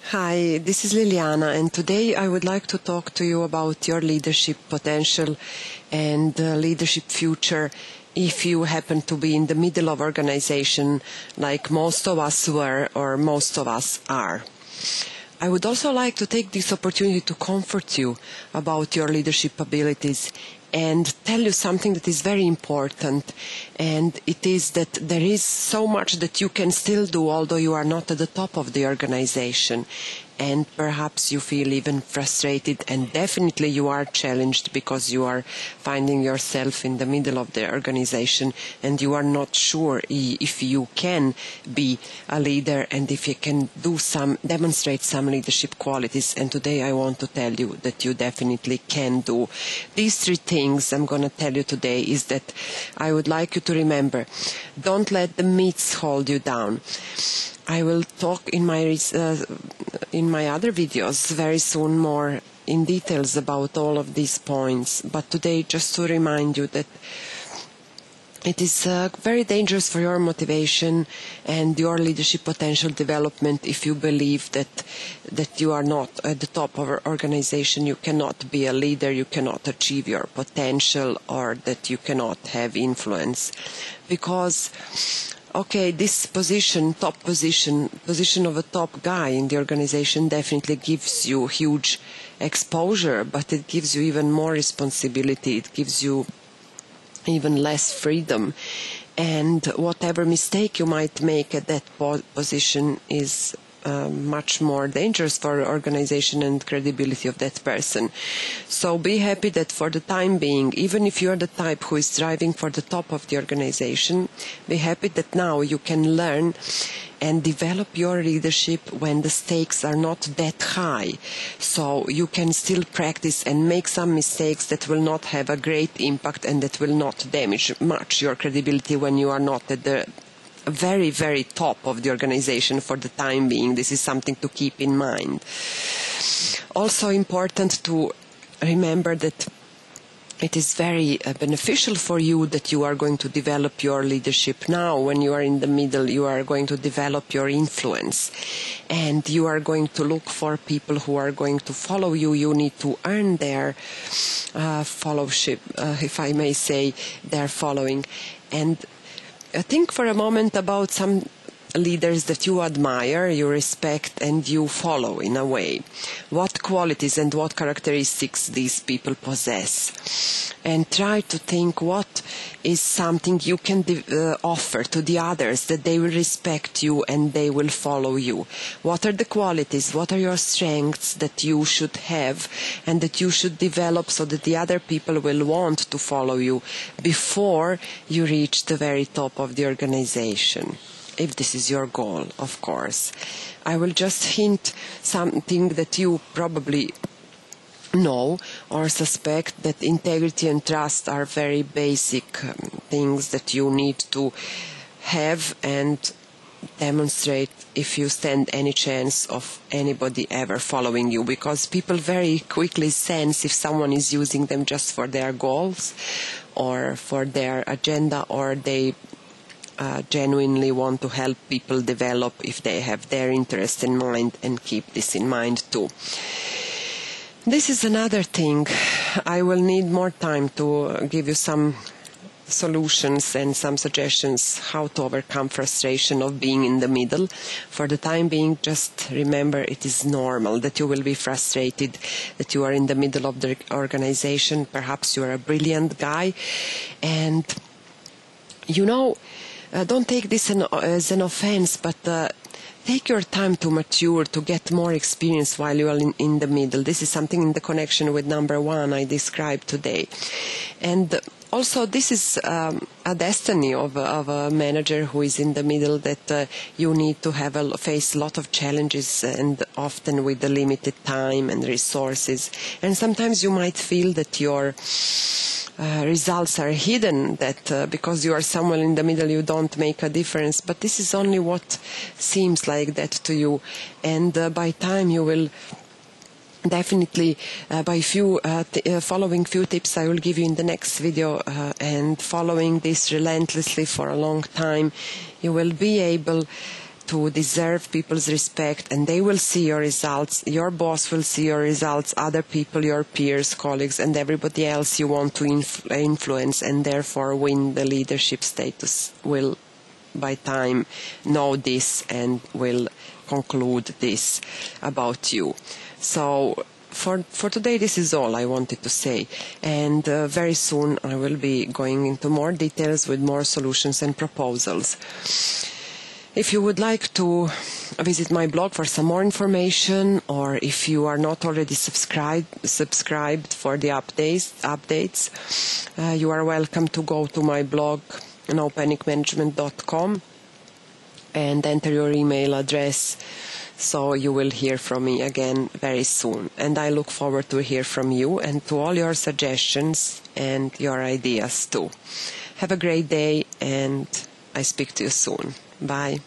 Hi, this is Liliana, and today I would like to talk to you about your leadership potential and leadership future if you happen to be in the middle of organization like most of us were or most of us are. I would also like to take this opportunity to comfort you about your leadership abilities and tell you something that is very important, and it is that there is so much that you can still do although you are not at the top of the organization. And perhaps you feel even frustrated, and definitely you are challenged because you are finding yourself in the middle of the organization and you are not sure if you can be a leader and if you can demonstrate some leadership qualities. And today I want to tell you that you definitely can do. These three things I'm going to tell you today is that I would like you to remember: don't let the myths hold you down. I will talk in my other videos very soon more in details about all of these points, but today just to remind you that it is very dangerous for your motivation and your leadership potential development if you believe that you are not at the top of an organization, you cannot be a leader, you cannot achieve your potential, or that you cannot have influence. Because okay, this position of a top guy in the organization definitely gives you huge exposure, but it gives you even more responsibility. It gives you even less freedom. And whatever mistake you might make at that position is much more dangerous for organization and credibility of that person. So be happy that for the time being, even if you are the type who is striving for the top of the organization, be happy that now you can learn and develop your leadership when the stakes are not that high. So you can still practice and make some mistakes that will not have a great impact and that will not damage much your credibility when you are not at the very, very top of the organization for the time being. This is something to keep in mind. Also important to remember that it is very beneficial for you that you are going to develop your leadership now. When you are in the middle, you are going to develop your influence and you are going to look for people who are going to follow you. You need to earn their followship, if I may say, their following. And think for a moment about some leaders that you admire, you respect, and you follow in a way. What qualities and what characteristics these people possess. And try to think what is something you can offer to the others that they will respect you and they will follow you. What are the qualities, what are your strengths that you should have and that you should develop so that the other people will want to follow you before you reach the very top of the organization. If this is your goal, of course. I will just hint something that you probably know or suspect, that integrity and trust are very basic things that you need to have and demonstrate if you stand any chance of anybody ever following you, because people very quickly sense if someone is using them just for their goals or for their agenda, or they genuinely want to help people develop if they have their interest in mind, and keep this in mind too. This is another thing. I will need more time to give you some solutions and some suggestions how to overcome frustration of being in the middle. For the time being, just remember it is normal that you will be frustrated, that you are in the middle of the organization. Perhaps you are a brilliant guy, and don't take this as an offense, but take your time to mature, to get more experience while you are in the middle. This is something in the connection with number 1 I described today. And also, this is a destiny of a manager who is in the middle, that you need to face a lot of challenges, and often with the limited time and resources. And sometimes you might feel that your results are hidden, that because you are somewhere in the middle you don't make a difference, but this is only what seems like that to you. And by time you will definitely, by following few tips I will give you in the next video, and following this relentlessly for a long time, you will be able to deserve people's respect, and they will see your results. Your boss will see your results, other people, your peers, colleagues, and everybody else you want to influence and therefore win the leadership status will by time know this and will conclude this about you. So for today, this is all I wanted to say, and very soon I will be going into more details with more solutions and proposals. If you would like to visit my blog for some more information, or if you are not already subscribed for the updates, you are welcome to go to my blog, nopanicmanagement.com, and enter your email address, so you will hear from me again very soon. And I look forward to hear from you and to all your suggestions and your ideas too. Have a great day, and I speak to you soon. Bye.